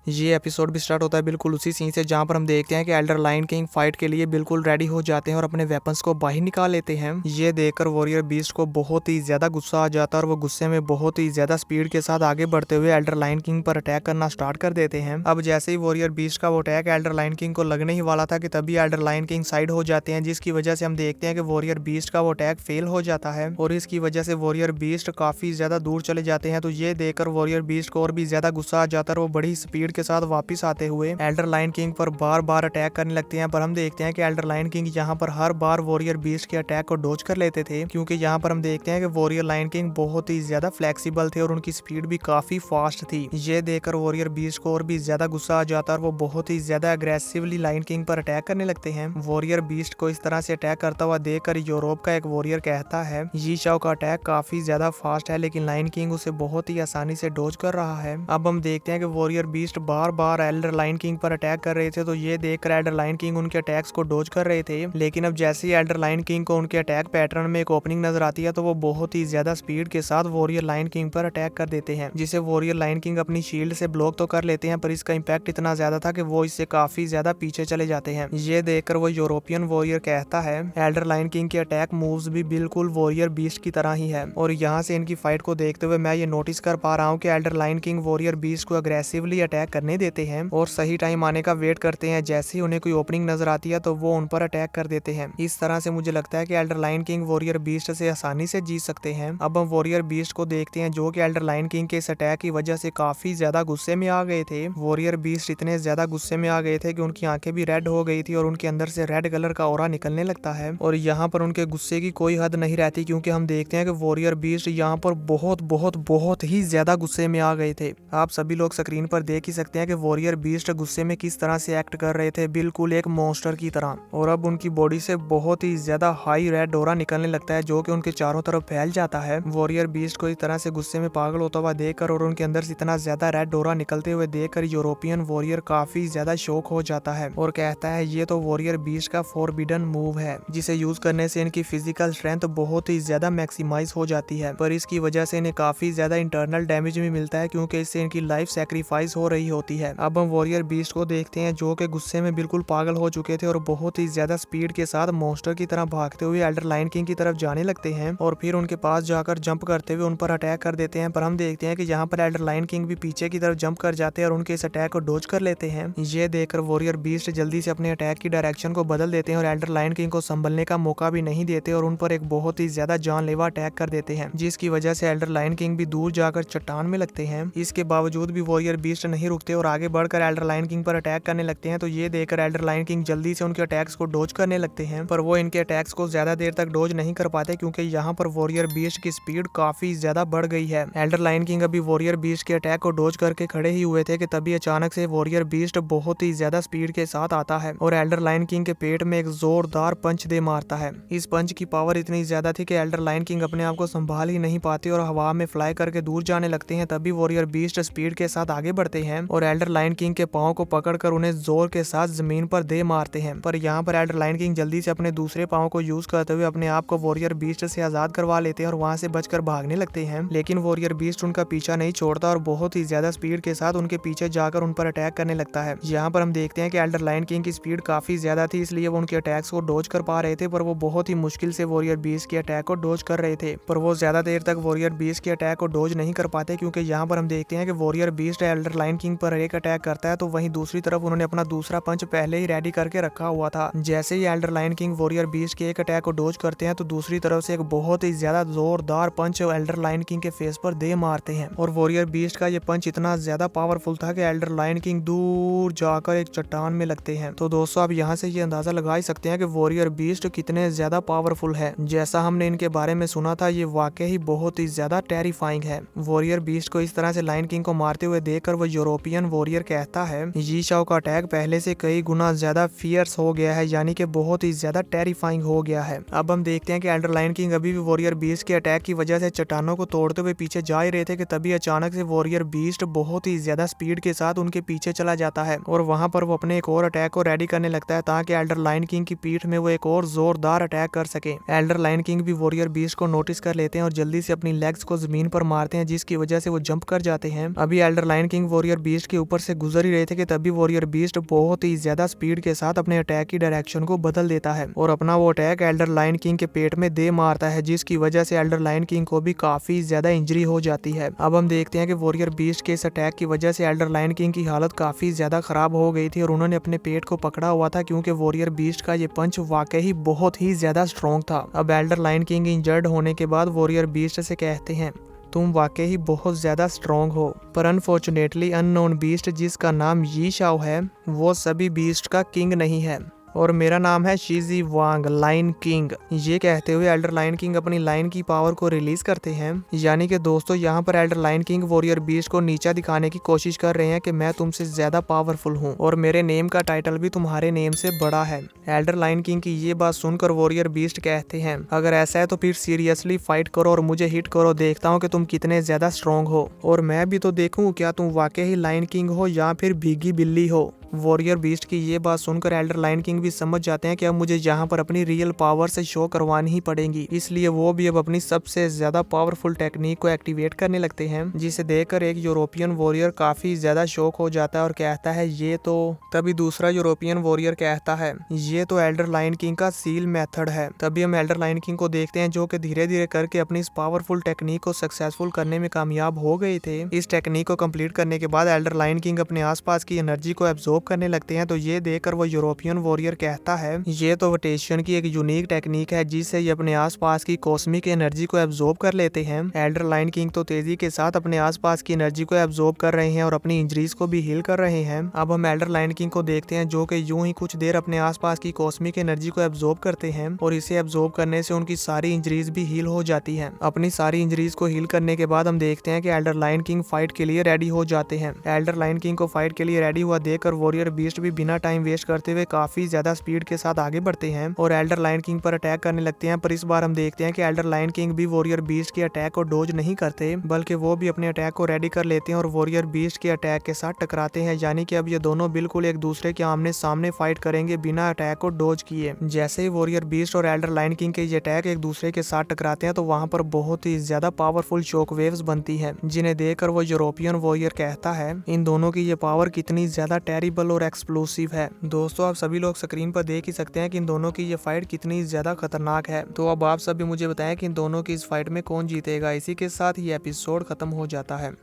ये एपिसोड भी स्टार्ट होता है बिल्कुल उसी सीन से जहाँ पर हम देखते हैं कि एल्डर लायन किंग फाइट के लिए बिल्कुल रेडी हो जाते हैं और अपने वेपन्स को बाहर निकाल लेते हैं। ये देखकर वॉरियर बीस्ट को बहुत ही ज्यादा गुस्सा आ जाता है और वो गुस्से में बहुत ही ज्यादा स्पीड के साथ आगे बढ़ते हुए एल्डर लायन किंग पर अटैक करना स्टार्ट कर देते हैं। अब जैसे ही वॉरियर बीस्ट का वो अटैक एल्डर लायन किंग को लगने ही वाला था कि तभी एल्डर लायन किंग साइड हो जाते हैं, जिसकी वजह से हम देखते हैं कि वॉरियर बीस्ट का वो अटैक फेल हो जाता है और इसकी वजह से वॉरियर बीस्ट काफी ज्यादा दूर चले जाते हैं। तो ये देखकर वॉरियर बीस्ट को और भी ज्यादा गुस्सा आ जाता है और वो बड़ी स्पीड के साथ वापिस आते हुए एल्डर लायन किंग पर बार बार अटैक करने लगते हैं। पर हम देखते हैं कि एल्डर लायन किंग यहाँ पर हर बार वॉरियर बीस्ट के अटैक को डॉज कर लेते थे, क्योंकि यहाँ पर हम देखते हैं कि वॉरियर लायन किंग बहुत ही ज्यादा फ्लेक्सिबल थे और उनकी स्पीड भी काफी फास्ट थी। ये देखकर वॉरियर बीस्ट को और भी ज्यादा गुस्सा आ जाता है और वो बहुत ही ज्यादा अग्रेसिवली लायन किंग पर अटैक करने लगते हैं। वॉरियर बीस्ट को इस तरह से अटैक करता हुआ देखकर यूरोप का एक वॉरियर कहता है यी शाओ का अटैक काफी ज्यादा फास्ट है, लेकिन लायन किंग उसे बहुत ही आसानी से डॉज कर रहा है। अब हम देखते हैं कि वॉरियर बीस्ट बार बार एल्डर लायन किंग पर अटैक कर रहे थे, तो ये देखकर एल्डर लायन किंग उनके अटैक्स को डॉज कर रहे थे। लेकिन अब जैसे ही एल्डर लायन किंग को उनके अटैक पैटर्न में एक ओपनिंग नजर आती है तो वो बहुत ही ज्यादा स्पीड के साथ वॉरियर लायन किंग पर अटैक कर देते हैं, जिसे वॉरियर लायन किंग अपनी शील्ड से ब्लॉक तो कर लेते हैं, पर इसका इम्पैक्ट इतना ज्यादा था कि वो इससे काफी ज्यादा पीछे चले जाते हैं। ये देखकर वो यूरोपियन वॉरियर कहता है एल्डर लायन किंग के अटैक मूव्स भी बिल्कुल वॉरियर बीस्ट की तरह ही है। और यहाँ से इनकी फाइट को देखते हुए मैं ये नोटिस कर पा रहा हूँ कि elder lion king warrior beast को अग्रेसिवली अटैक करने देते हैं और सही टाइम आने का वेट करते हैं। जैसे ही उन्हें कोई ओपनिंग नजर आती है तो वो उन पर अटैक कर देते हैं। इस तरह से मुझे लगता है कि elder lion king warrior beast से आसानी से जीत सकते हैं। अब हम वॉरियर बीस्ट को देखते हैं जो कि एल्डर लायन किंग के इस अटैक की वजह से काफी ज्यादा गुस्से में आ गए थे। वॉरियर बीस्ट इतने ज्यादा गुस्से में आ गए थे कि उनकी आंखें भी रेड हो गई थी और उनके अंदर से रेड कलर का ऑरा निकलने लगता है और यहाँ पर उनके गुस्से की कोई हद नहीं रहती, क्योंकि हम देखते हैं कि वॉरियर बीस्ट यहाँ पर बहुत बहुत बहुत ही ज्यादा गुस्से में आ गए थे। आप सभी लोग स्क्रीन पर देख ही सकते हैं कि वॉरियर बीस्ट गुस्से में किस तरह से एक्ट कर रहे थे, बिल्कुल एक मॉन्स्टर की तरह। और अब उनकी बॉडी से बहुत ही ज्यादा हाई रेड ऑरा निकलने लगता है जो कि उनके चारों तरफ फैल जाता है। वॉरियर बीस्ट को इस तरह से गुस्से में पागल होता हुआ देखकर और उनके अंदर से इतना ज्यादा रेड ऑरा निकलते हुए देखकर यूरोपियन वॉरियर काफी ज्यादा शॉक हो जाता है और कहता है ये तो वॉरियर बीस्ट का फॉरबिडन मूव है, जिसे यूज करने से इनकी फिजिकल स्ट्रेंथ बहुत ही ज्यादा मैक्सिमाइज हो जाती है, पर इसकी वजह से इन्हें काफी ज्यादा इंटरनल डैमेज भी मिलता है, क्योंकि इससे इनकी लाइफ सैक्रिफाइस हो रही होती है। अब हम वॉरियर बीस्ट को देखते हैं जो कि गुस्से में बिल्कुल पागल हो चुके थे और बहुत ही ज्यादा स्पीड के साथ मॉन्स्टर की तरह भागते हुए एल्डर लायन किंग की तरफ जाने लगते हैं और फिर उनके पास जाकर जंप करते हुए उन पर अटैक कर देते हैं। पर हम देखते हैं कि यहाँ पर एल्डर लायन किंग भी पीछे की तरफ जंप कर जाते हैं और उनके इस अटैक को डॉज कर लेते हैं। ये देखकर वॉरियर बीस्ट जल्दी से अपने अटैक की डायरेक्शन को बदल देते हैं और एल्डर लायन किंग को संभलने का मौका भी नहीं देते और उन पर एक बहुत ही ज्यादा जानलेवा अटैक कर देते हैं, जिसकी वजह से एल्डर लायन किंग भी दूर जाकर चट्टान में लगते हैं। इसके बावजूद भी वॉरियर बीस्ट नहीं रुकते और आगे बढ़कर एल्डर लायन किंग पर अटैक करने लगते हैं। तो ये देखकर एल्डर लायन किंग जल्दी से उनके अटैक्स को डॉज करने लगते हैं, पर वो इनके अटैक्स को ज्यादा देर तक डॉज नहीं कर पाते, क्योंकि यहाँ पर वॉरियर बीस्ट की स्पीड काफी ज्यादा बढ़ गई है। एल्डर लायन किंग अभी वॉरियर बीस्ट के अटैक को डॉज करके खड़े ही हुए थे कि तभी अचानक से वॉरियर बीस्ट बहुत ही ज्यादा स्पीड के साथ आता है और एल्डर लायन किंग के पेट में एक जोरदार पंच दे मारता है। इस पंच की पावर इतनी ज्यादा थी कि एल्डर लायन किंग अपने आप को संभाल ही नहीं पाते और हवा में फ्लाई करके दूर जाने लगते हैं। तभी वॉरियर बीस्ट स्पीड के साथ आगे बढ़ते हैं और एल्डर लायन किंग के पांव को पकड़कर उन्हें जोर के साथ जमीन पर दे मारते हैं। पर यहाँ पर एल्डर लायन किंग जल्दी से अपने दूसरे पांव को यूज करते हुए अपने आप को वॉरियर बीस्ट से आजाद करवा लेते हैं और वहां से बचकर भागने लगते हैं। लेकिन वॉरियर बीस्ट उनका पीछा नहीं छोड़ता और बहुत ही ज्यादा स्पीड के साथ उनके पीछे जाकर उन पर अटैक करने लगता है। यहाँ पर हम देखते हैं कि एल्डर लायन किंग की स्पीड काफी ज्यादा थी, इसलिए वो उनके अटैक्स को डॉज कर पा रहे थे, पर वो बहुत ही मुश्किल से वॉरियर बीस्ट के अटैक को डॉज कर रहे थे। पर वो ज्यादा देर तक वॉरियर बीस्ट के अटैक को डॉज नहीं कर पाते, क्योंकि यहाँ पर हम देखते हैं कि warrior beast elder lion king पर एक अटैक करता है तो वहीं दूसरी तरफ उन्होंने अपना दूसरा पंच पहले ही रेडी करके रखा हुआ था। जैसे ही elder lion king warrior beast के एक अटैक को डॉज करते हैं तो दूसरी तरफ से एक बहुत ही ज्यादा जोरदार पंच एल्डर लायन किंग के फेस पर दे मारते हैं और वॉरियर बीस्ट का ये पंच इतना ज्यादा पावरफुल था कि एल्डर लायन किंग दूर जाकर एक चट्टान में लगते हैं। तो दोस्तों आप यहाँ से ये अंदाजा लगा ही सकते हैं कि वॉरियर बीस्ट कितने ज्यादा पावरफुल है। जैसा हमने इनके बारे में सुना था ये वाकई ही बहुत ही ज्यादा टेरिफाइंग है। वॉरियर बीस्ट को इस तरह से लायन किंग को मारते हुए देखकर वो यूरोपियन वॉरियर कहता है यी शाओ का अटैक पहले से कई गुना ज्यादा फियर्स हो गया है, यानी कि बहुत ही ज्यादा टेरिफाइंग हो गया है। अब हम देखते हैं कि एल्डर लायन किंग अभी भी वॉरियर बीस्ट के अटैक की वजह से चट्टानों को तोड़ते हुए पीछे जा ही रहे थे कि तभी अचानक से वॉरियर बीस्ट बहुत ही ज्यादा स्पीड के साथ उनके पीछे चला जाता है और वहां पर वो अपने एक और अटैक को रेडी करने लगता है ताकि एल्डर लायन किंग की पीठ में वो एक और जोरदार अटैक कर सके। एल्डर लायन किंग भी वॉरियर बीस्ट को नोटिस कर लेते हैं और जल्दी से अपनी लेग्स को जमीन पर मारते हैं, जिसकी वजह से वो जंप कर जाते हैं। अभी elder lion king warrior beast के ऊपर से गुजर ही रहे थे कि तभी वॉरियर बीस्ट बहुत ही ज्यादा स्पीड के साथ अपने अटैक की डायरेक्शन को बदल देता है और अपना वो अटैक एल्डर लायन किंग के पेट में दे मारता है, जिसकी वजह से एल्डर लायन किंग को भी काफी ज्यादा इंजरी हो जाती है। अब हम देखते हैं कि वॉरियर बीस्ट के इस अटैक की वजह से एल्डर लायन किंग की हालत काफी ज्यादा खराब हो गई थी और उन्होंने अपने पेट को पकड़ा हुआ था, क्योंकि वॉरियर बीस्ट का ये पंच वाकई बहुत ही ज्यादा स्ट्रॉन्ग था। अब एल्डर लायन किंग इंजर्ड होने के बाद वॉरियर बीस्ट से कहते हैं, तुम वाकई बहुत ज्यादा स्ट्रॉन्ग हो, पर अनफॉर्चुनेटली अननोन बीस्ट जिसका नाम यी शाओ है वो सभी बीस्ट का किंग नहीं है और मेरा नाम है शीजी वांग लाइन किंग। ये कहते हुए एल्डर लायन किंग अपनी लाइन की पावर को रिलीज करते हैं। यानी कि दोस्तों यहाँ पर elder lion king warrior beast को नीचा दिखाने की कोशिश कर रहे हैं कि मैं तुमसे ज्यादा पावरफुल हूँ और मेरे नेम का टाइटल भी तुम्हारे नेम से बड़ा है। एल्डर लायन किंग की ये बात सुनकर वॉरियर बीस्ट कहते हैं, अगर ऐसा है तो फिर सीरियसली फाइट करो और मुझे हिट करो, देखता हूँ कि तुम कितने ज्यादा स्ट्रॉन्ग हो और मैं भी तो देखूँ क्या तुम वाकई लायन किंग हो या फिर भीगी बिल्ली हो। वॉरियर बीस्ट की ये बात सुनकर एल्डर लायन किंग भी समझ जाते हैं कि अब मुझे यहाँ पर अपनी रियल पावर से शो करवानी ही पड़ेगी, इसलिए वो भी अब अपनी सबसे ज्यादा पावरफुल टेक्निक को एक्टिवेट करने लगते हैं, जिसे देखकर एक यूरोपियन वॉरियर काफी ज्यादा शॉक हो जाता है और कहता है ये तो। तभी दूसरा यूरोपियन वॉरियर कहता है ये तो एल्डर लायन किंग का सील मेथड है। तभी हम एल्डर लायन किंग को देखते हैं जो कि धीरे धीरे करके अपनी इस पावरफुल टेक्निक को सक्सेसफुल करने में कामयाब हो गए थे। इस टेक्निक को कंप्लीट करने के बाद एल्डर लायन किंग अपने आसपास की एनर्जी को एब्जॉर्ब करने लगते हैं। तो ये देखकर वो यूरोपियन वॉरियर कहता है ये तो वोटेशन की एक यूनिक टेक्निक है जिससे ये अपने आसपास की कॉस्मिक एनर्जी को एब्जॉर्ब कर लेते हैं। एल्डर लायन किंग तो तेजी के साथ अपने आसपास की एनर्जी को एब्जॉर्ब कर रहे हैं और अपनी इंजरीज को भी हील कर रहे हैं। अब हम एल्डर लायन किंग को देखते हैं जो कि यूं ही कुछ देर अपने आसपास की कॉस्मिक एनर्जी को एब्जॉर्ब करते हैं और इसे एब्जॉर्ब करने से उनकी सारी इंजरीज भी हील हो जाती है। अपनी सारी इंजरीज को हील करने के बाद हम देखते हैं कि एल्डर लायन किंग फाइट के लिए रेडी हो जाते हैं। एल्डर लायन किंग को फाइट के लिए रेडी हुआ देखकर वॉरियर बीस्ट भी बिना टाइम वेस्ट करते हुए काफी ज्यादा स्पीड के साथ आगे बढ़ते हैं और एल्डर लायन किंग पर अटैक करने लगते हैं। पर इस बार हम देखते हैं कि एल्डर लायन किंग भी वॉरियर बीस्ट के अटैक को डोज नहीं करते, बल्कि वो भी अपने अटैक को रेडी कर लेते हैं और वॉरियर बीस्ट के अटैक के साथ टकराते हैं। यानी कि अब ये दोनों बिल्कुल एक दूसरे के आमने सामने फाइट करेंगे बिना अटैक को डोज किए। जैसे ही वॉरियर बीस्ट और एल्डर लायन किंग के ये अटैक एक दूसरे के साथ टकराते हैं तो वहाँ पर बहुत ही ज्यादा पावरफुल शॉक वेव्स बनती है, जिन्हें देखकर वो यूरोपियन वॉरियर कहता है इन दोनों की ये पावर कितनी ज्यादा टेरिबल और एक्सप्लोसिव है। दोस्तों आप सभी लोग स्क्रीन पर देख ही सकते हैं कि इन दोनों की ये फाइट कितनी ज्यादा खतरनाक है। तो अब आप सभी मुझे बताएं कि इन दोनों की इस फाइट में कौन जीतेगा। इसी के साथ ये एपिसोड खत्म हो जाता है।